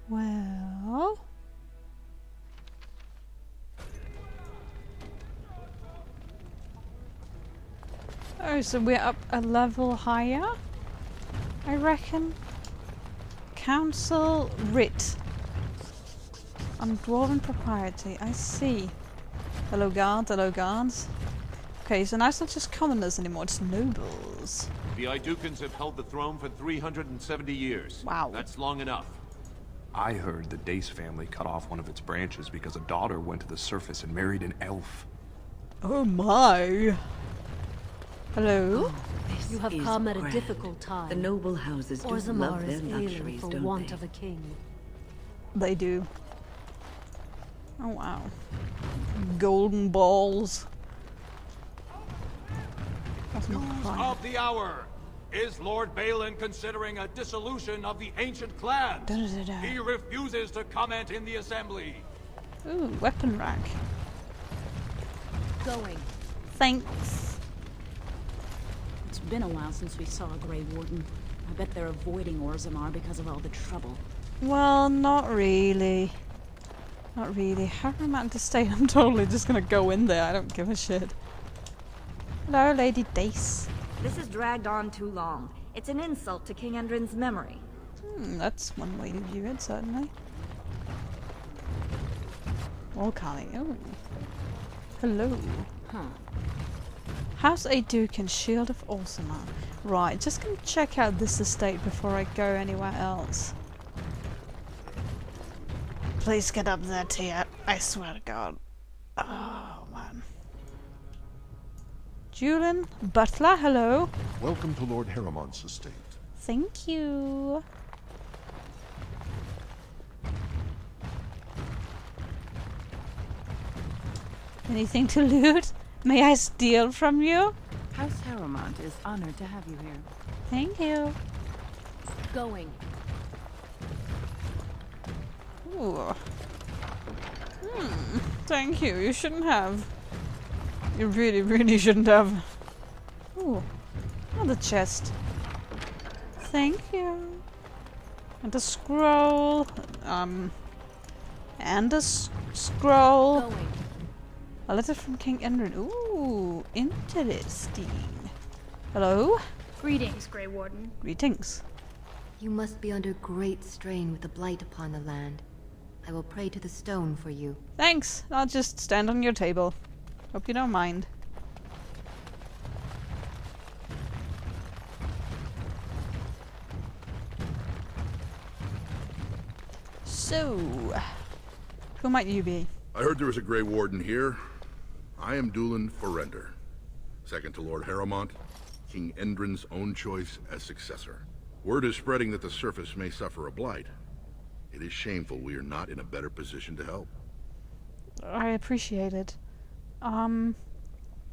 Well... Oh, so we're up a level higher? I reckon. Council Writ. On Dwarven Propriety, I see. Hello guard, hello guards. Okay, so now it's not just commoners anymore, it's nobles. The Idukans have held the throne for 370 years. Wow. That's long enough. I heard the Dace family cut off one of its branches because a daughter went to the surface and married an elf. Oh my! Hello? You have come at a difficult time. The noble houses do Orzammar love their is ailing luxuries, for don't want they? of a king. They do. Oh wow. Golden balls. That's not News fine. of the hour. Is Lord Balin considering a dissolution of the ancient clans? Da-da-da-da. He refuses to comment in the assembly. Ooh, weapon rack. Going. Thanks. It's been a while since we saw a Grey Warden. I bet they're avoiding Orzammar because of all the trouble. Well, not really. Not really. How romantic to stay. I'm totally just gonna go in there. I don't give a shit. Hello, Lady Dace. This has dragged on too long. It's an insult to King Endrin's memory. That's one way to view it, certainly. Volcani. Oh. Hello. Huh. House a Duke and Shield of Orzammar. Right, just gonna check out this estate before I go anywhere else. Please get up there, Tia. I swear to God. Oh, man. Julian Butler, hello. Welcome to Lord Harriman's estate. Thank you. Anything to loot? May I steal from you? House Harriman is honored to have you here. Thank you. Going. Ooh. Thank you. You shouldn't have. You really, really shouldn't have. Ooh. Another chest. Thank you. And a scroll. And a scroll. Going. A letter from King Endrin. Ooh, interesting. Hello? Greetings, Grey Warden. Greetings. You must be under great strain with the blight upon the land. I will pray to the stone for you. Thanks. I'll just stand on your table. Hope you don't mind. So, who might you be? I heard there was a Grey Warden here. I am Dulin Forrender, second to Lord Harrimont, King Endrin's own choice as successor. Word is spreading that the surface may suffer a blight. It is shameful we are not in a better position to help. I appreciate it. I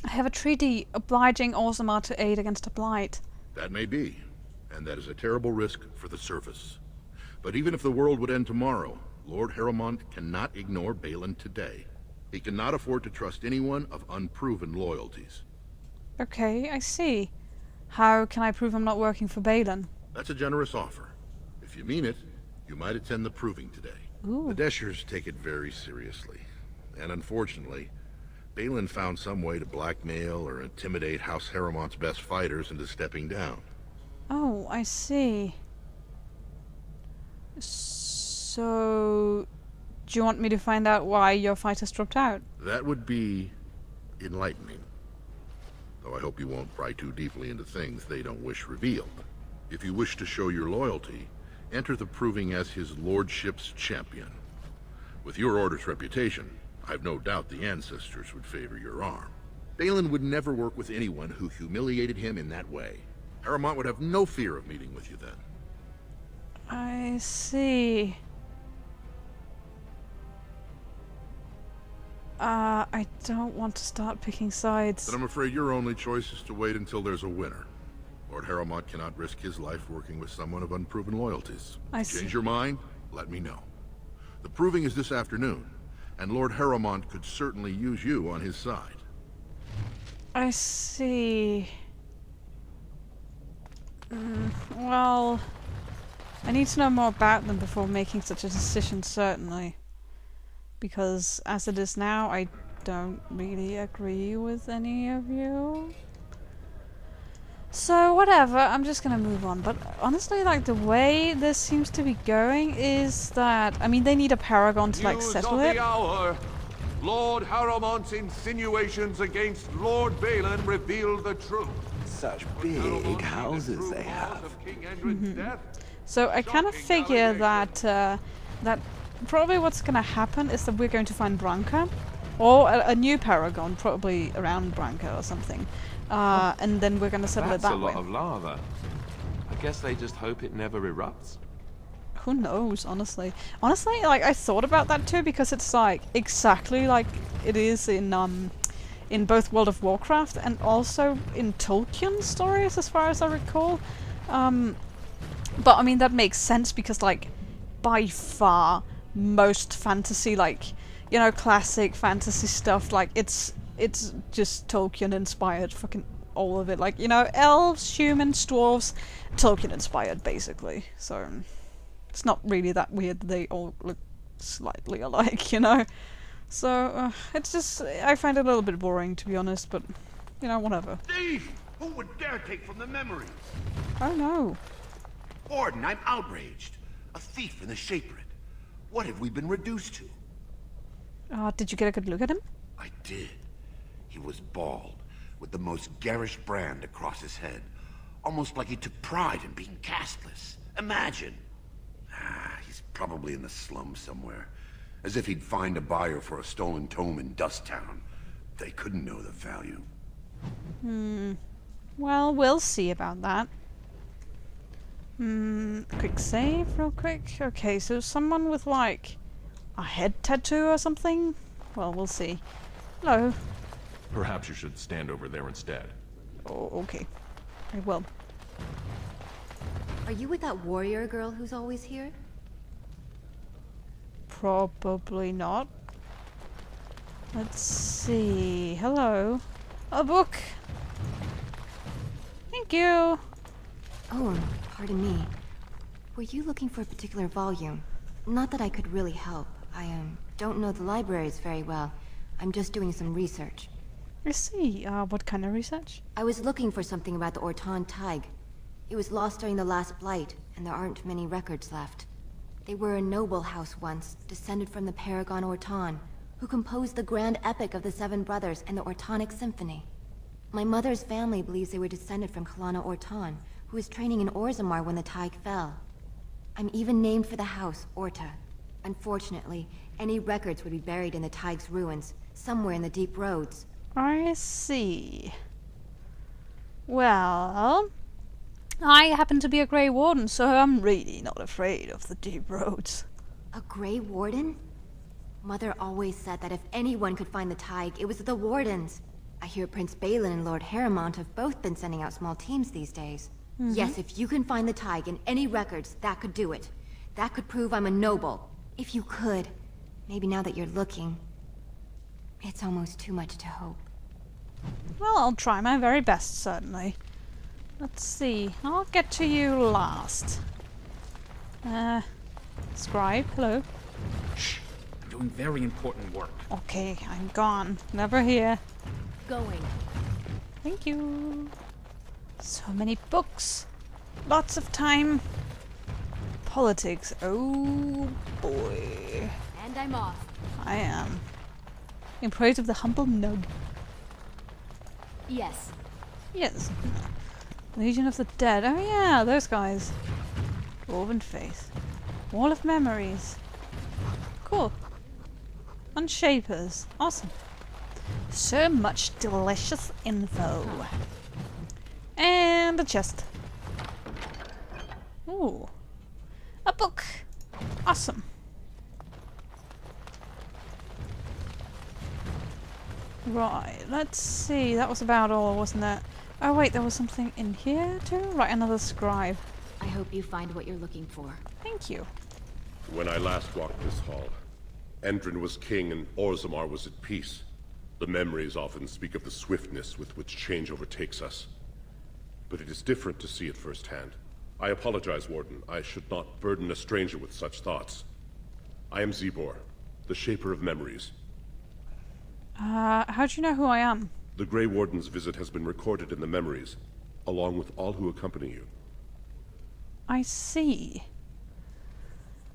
have a treaty obliging Orzammar to aid against a blight. That may be, and that is a terrible risk for the surface. But even if the world would end tomorrow, Lord Harrimont cannot ignore Balin today. He cannot afford to trust anyone of unproven loyalties. Okay, I see. How can I prove I'm not working for Balin? That's a generous offer. If you mean it, you might attend the proving today. Ooh. The Deshers take it very seriously. And unfortunately, Balin found some way to blackmail or intimidate House Harrimont's best fighters into stepping down. Oh, I see. So, do you want me to find out why your fighters dropped out? That would be enlightening. Though I hope you won't pry too deeply into things they don't wish revealed. If you wish to show your loyalty, enter the proving as his lordship's champion. With your order's reputation, I've no doubt the ancestors would favor your arm. Balin would never work with anyone who humiliated him in that way. Harrimont would have no fear of meeting with you then. I see. I don't want to start picking sides. Then I'm afraid your only choice is to wait until there's a winner. Lord Harrimont cannot risk his life working with someone of unproven loyalties. I see. Change your mind? Let me know. The proving is this afternoon, and Lord Harrimont could certainly use you on his side. I see. Well, I need to know more about them before making such a decision, certainly. Because as it is now, I don't really agree with any of you. So whatever, I'm just gonna move on. But honestly, like, the way this seems to be going is that, I mean, they need a paragon to like settle it. News of the hour. Lord Harrowmont's insinuations against Lord Balin reveal the truth. Such big houses they have. So I kind of figure that that probably what's gonna happen is that we're going to find Branca, or a new paragon, probably around Branca or something, and then we're gonna settle it that way. That's a lot of lava. I guess they just hope it never erupts. Who knows, honestly. Honestly, like, I thought about that too, because it's like exactly like it is in both World of Warcraft and also in Tolkien stories, as far as I recall. But I mean, that makes sense because, like, by far most fantasy, like, you know, classic fantasy stuff, like, it's just Tolkien inspired, fucking all of it. Like, you know, elves, humans, dwarves, Tolkien inspired, basically. So it's not really that weird that they all look slightly alike, you know? So, it's just, I find it a little bit boring, to be honest, but, you know, whatever. Thief! Who would dare take from the memories? Oh no. Warden, I'm outraged. A thief in the Shepard. What have we been reduced to? Did you get a good look at him? I did. He was bald, with the most garish brand across his head. Almost like he took pride in being castless. Imagine. He's probably in the slums somewhere. As if he'd find a buyer for a stolen tome in Dust Town. They couldn't know the value. Well, we'll see about that. Quick save, real quick. Okay, so someone with, like, a head tattoo or something? Well, we'll see. Hello. Perhaps you should stand over there instead. Oh, okay. I will. Are you with that warrior girl who's always here? Probably not. Let's see. Hello. A book! Thank you! Oh, pardon me. Were you looking for a particular volume? Not that I could really help. I don't know the libraries very well. I'm just doing some research. I see. What kind of research? I was looking for something about the Orton Tig. It was lost during the last Blight, and there aren't many records left. They were a noble house once, descended from the Paragon Orton, who composed the grand epic of the Seven Brothers and the Ortonic Symphony. My mother's family believes they were descended from Kalana Orton, who was training in Orzammar when the Tig fell. I'm even named for the house, Orta. Unfortunately, any records would be buried in the Tig's ruins, somewhere in the deep roads. I see. Well, I happen to be a Grey Warden, so I'm really not afraid of the deep roads. A Grey Warden? Mother always said that if anyone could find the Tig, it was the Wardens. I hear Prince Balin and Lord Harrowmont have both been sending out small teams these days. Yes, if you can find the Tig in any records, that could do it. That could prove I'm a noble. If you could. Maybe now that you're looking. It's almost too much to hope. Well, I'll try my very best, certainly. Let's see. I'll get to you last. Scribe, hello. Shh! I'm doing very important work. Okay, I'm gone. Never here. Going. Thank you. So many books. Lots of time. Politics. Oh boy. And I'm off. I am. In praise of the humble nub. Yes. Yes. Legion of the Dead. Oh yeah, those guys. Dwarven Faith. Wall of Memories. Cool. Unshapers. Awesome. So much delicious info. And a chest. Ooh. A book. Awesome. Right, let's see. That was about all, wasn't it? Oh wait, there was something in here too? Right, another scribe. I hope you find what you're looking for. Thank you. When I last walked this hall, Endrin was king and Orzammar was at peace. The memories often speak of the swiftness with which change overtakes us. But it is different to see it firsthand. I apologize, Warden. I should not burden a stranger with such thoughts. I am Zebor, the Shaper of Memories. How do you know who I am? The Grey Warden's visit has been recorded in the Memories, along with all who accompany you. I see.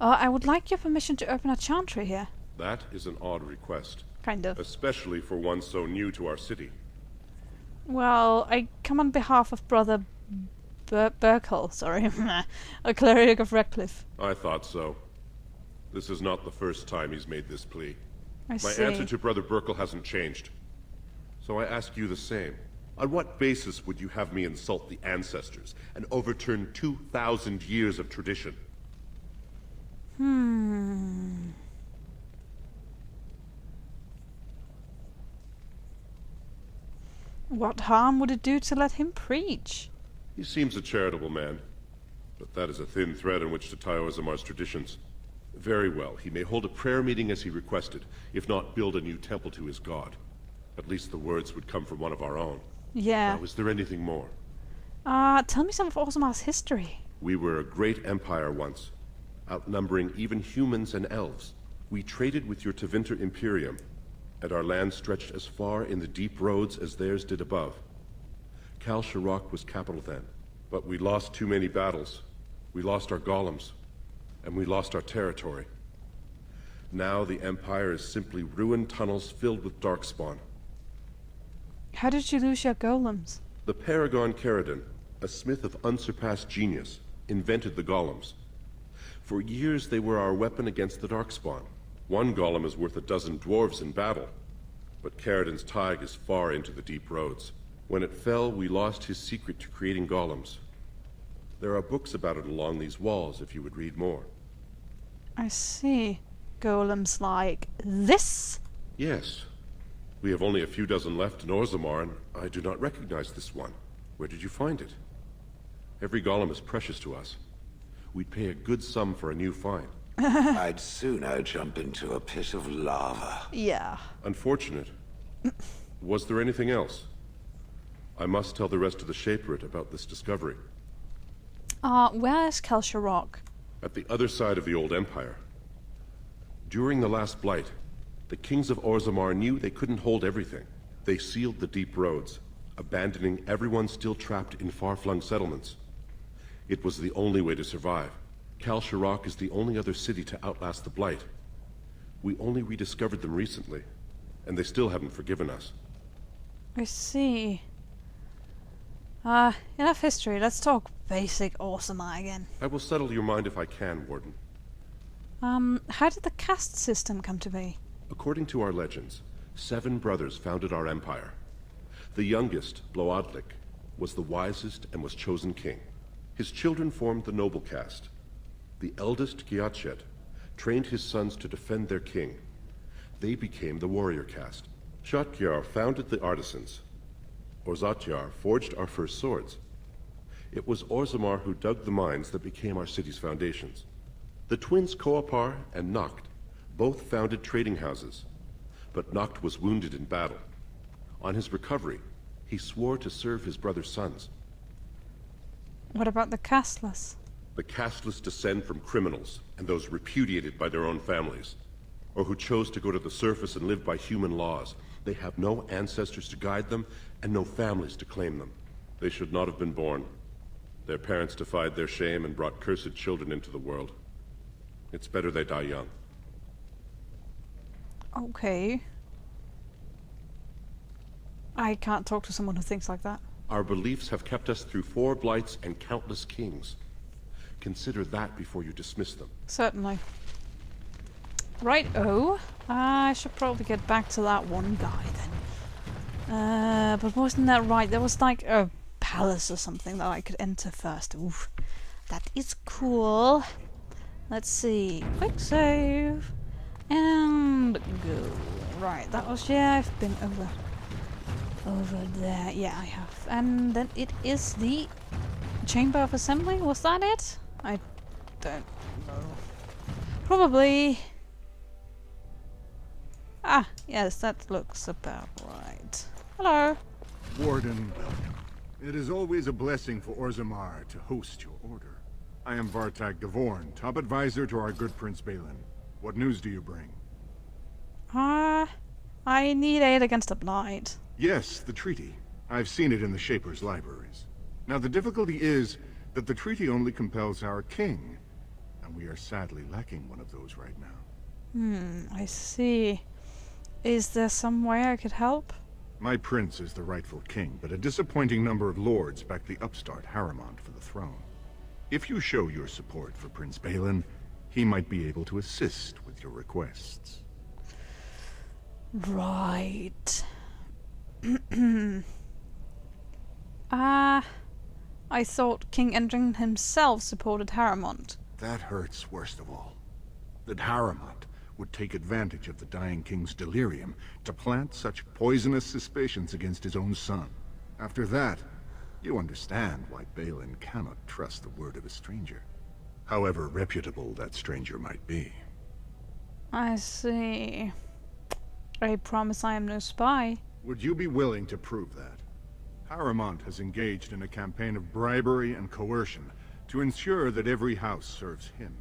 I would like your permission to open a chantry here. That is an odd request. Kind of. Especially for one so new to our city. Well, I come on behalf of Brother Burkle, sorry. A cleric of Redcliffe. I thought so. This is not the first time he's made this plea. My answer to Brother Burkle hasn't changed. So I ask you the same. On what basis would you have me insult the ancestors and overturn 2,000 years of tradition? What harm would it do to let him preach? He seems a charitable man, but that is a thin thread on which to tie Orzamar's traditions. Very well, he may hold a prayer meeting as he requested, if not build a new temple to his god. At least the words would come from one of our own. Yeah. Now, is there anything more? Tell me some of Orzamar's history. We were a great empire once, outnumbering even humans and elves. We traded with your Tevinter Imperium, and our land stretched as far in the deep roads as theirs did above. Kal Sharok was capital then, but we lost too many battles. We lost our golems, and we lost our territory. Now the Empire is simply ruined tunnels filled with darkspawn. How did you lose your golems? The Paragon Caridin, a smith of unsurpassed genius, invented the golems. For years they were our weapon against the darkspawn. One golem is worth a dozen dwarves in battle, but Caridin's Tig is far into the deep roads. When it fell, we lost his secret to creating golems. There are books about it along these walls if you would read more. I see. Golems like this? Yes. We have only a few dozen left in Orzammar, and I do not recognize this one. Where did you find it? Every golem is precious to us. We'd pay a good sum for a new find. I'd sooner jump into a pit of lava. Yeah. Unfortunate. Was there anything else? I must tell the rest of the Shaperate about this discovery. Where is Kal Sharok? At the other side of the old empire. During the last blight, the kings of Orzammar knew they couldn't hold everything. They sealed the deep roads, abandoning everyone still trapped in far-flung settlements. It was the only way to survive. Kal Sharok is the only other city to outlast the blight. We only rediscovered them recently, and they still haven't forgiven us. I see. Enough history. Let's talk basic Orzammar again. I will settle your mind if I can, Warden. How did the caste system come to be? According to our legends, 7 brothers founded our empire. The youngest, Bloadlik, was the wisest and was chosen king. His children formed the noble caste. The eldest, Giatchet, trained his sons to defend their king. They became the warrior caste. Shotgyar founded the artisans. Orzatyar forged our first swords. It was Orzammar who dug the mines that became our city's foundations. The twins Koapar and Noct both founded trading houses, but Noct was wounded in battle. On his recovery, he swore to serve his brother's sons. What about the casteless? The casteless descend from criminals and those repudiated by their own families, or who chose to go to the surface and live by human laws. They have no ancestors to guide them and no families to claim them. They should not have been born. Their parents defied their shame and brought cursed children into the world. It's better they die young. Okay. I can't talk to someone who thinks like that. Our beliefs have kept us through 4 blights and countless kings. Consider that before you dismiss them. Certainly. Right-o. I should probably get back to that one guy then. But wasn't that right? There was like a palace or something that I could enter first. Oof. That is cool. Let's see. Quick save. And go. Right, that was, yeah, I've been over there. Yeah, I have. And then it is the Chamber of Assembly. Was that it? I don't know. Probably. Ah, yes, that looks about right. Hello. Warden, It is always a blessing for Orzammar to host your order. I am Vartag Gavorn, top advisor to our good Prince Balin. What news do you bring? I need aid against the Blight. Yes, the treaty. I've seen it in the Shaper's libraries. Now the difficulty is that the treaty only compels our king, and we are sadly lacking one of those right now. I see. Is there some way I could help? My prince is the rightful king, but a disappointing number of lords back the upstart Harrimont for the throne. If you show your support for Prince Balin, he might be able to assist with your requests. Right. I thought King Endring himself supported Harrimont. That hurts worst of all. That Harrimont would take advantage of the dying king's delirium to plant such poisonous suspicions against his own son. After that, you understand why Balin cannot trust the word of a stranger, however reputable that stranger might be. I see. I promise I am no spy. Would you be willing to prove that? Harrimont has engaged in a campaign of bribery and coercion to ensure that every house serves him.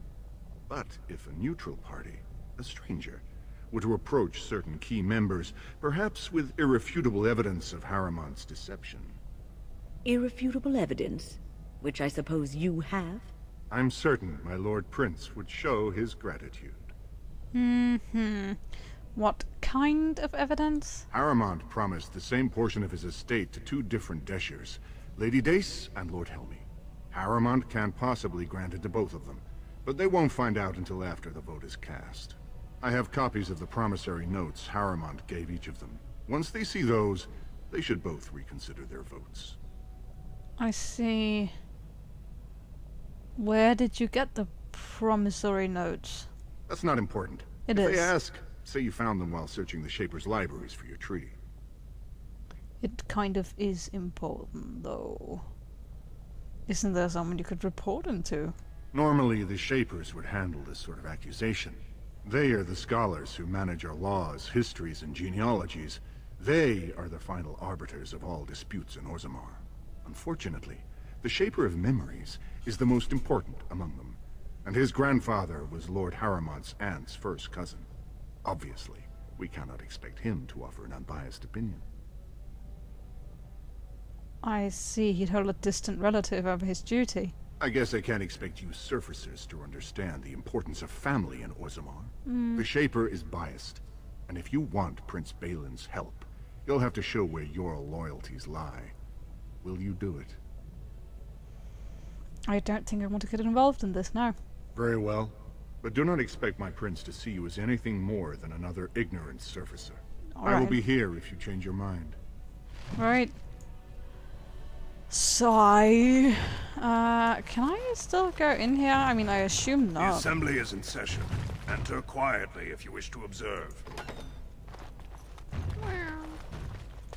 But if a neutral party, a stranger, were to approach certain key members, perhaps with irrefutable evidence of Harrimont's deception... Irrefutable evidence? Which I suppose you have? I'm certain my Lord Prince would show his gratitude. What kind of evidence? Harrimont promised the same portion of his estate to two different Deshers, Lady Dace and Lord Helmy. Harrimont can't possibly grant it to both of them, but they won't find out until after the vote is cast. I have copies of the promissory notes Harrimont gave each of them. Once they see those, they should both reconsider their votes. I see. Where did you get the promissory notes? That's not important. If they ask, say you found them while searching the Shaper's libraries for your treaty. It kind of is important, though. Isn't there someone you could report them to? Normally, the Shapers would handle this sort of accusation. They are the scholars who manage our laws, histories, and genealogies. They are the final arbiters of all disputes in Orzammar. Unfortunately, the Shaper of Memories is the most important among them, and his grandfather was Lord Harrimont's aunt's first cousin. Obviously, we cannot expect him to offer an unbiased opinion. I see. He'd hold a distant relative over his duty. I guess I can't expect you surfacers to understand the importance of family in Orzammar. The Shaper is biased, and if you want Prince Balin's help, you'll have to show where your loyalties lie. Will you do it? I don't think I want to get involved in this now. Very well. But do not expect my prince to see you as anything more than another ignorant surfacer. I will be here if you change your mind. Right. So can I still go in here? I mean, I assume not. The assembly is in session. Enter quietly if you wish to observe.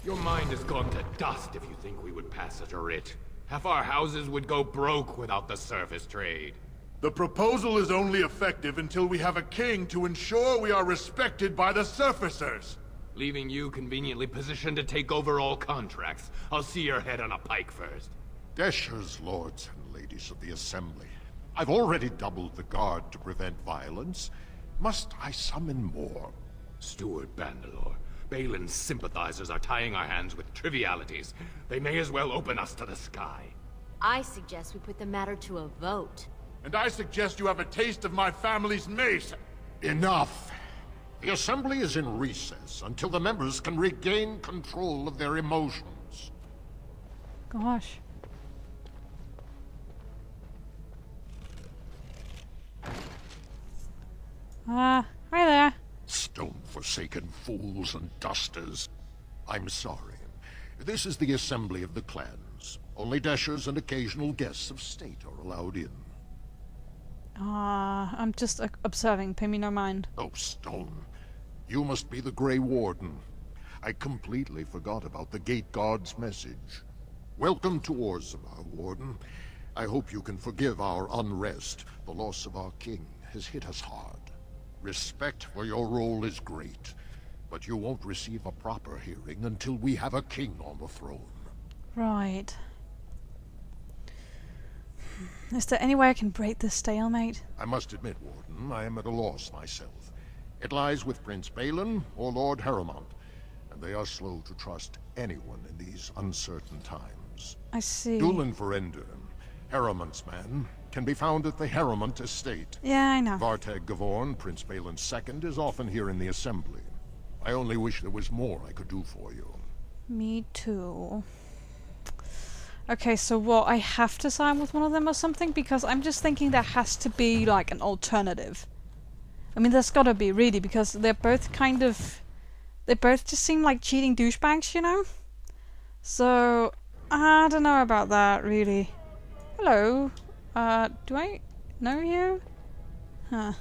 Your mind is gone to dust if you think we would pass such a writ. Half our houses would go broke without the surface trade. The proposal is only effective until we have a king to ensure we are respected by the surfacers. Leaving you conveniently positioned to take over all contracts. I'll see your head on a pike first. Deshers, lords and ladies of the Assembly. I've already doubled the guard to prevent violence. Must I summon more? Steward Bandalore, Balin's sympathizers are tying our hands with trivialities. They may as well open us to the sky. I suggest we put the matter to a vote. And I suggest you have a taste of my family's mace. Enough! The Assembly is in recess until the members can regain control of their emotions. Gosh. Hi there. Stone-forsaken fools and dusters. I'm sorry. This is the Assembly of the Clans. Only Deshers and occasional guests of state are allowed in. I'm just observing. Pay me no mind. Oh, Stone. You must be the Grey Warden. I completely forgot about the Gate Guard's message. Welcome to Orzammar, Warden. I hope you can forgive our unrest. The loss of our king has hit us hard. Respect for your role is great, but you won't receive a proper hearing until we have a king on the throne. Right. Is there any way I can break this stalemate? I must admit, Warden, I am at a loss myself. It lies with Prince Balin or Lord Harrowmont, and they are slow to trust anyone in these uncertain times. I see. Dulin Verender, Harrowmont's man, can be found at the Harrowmont estate. Yeah, I know. Vartag Gavorn, Prince Balin's second, is often here in the assembly. I only wish there was more I could do for you. Me too. Okay, so what? I have to sign with one of them or something? Because I'm just thinking there has to be, like, an alternative. I mean, there's gotta be, really, because they're both kind of... They both just seem like cheating douchebags, you know? So, I don't know about that, really. Hello. Do I know you? Huh.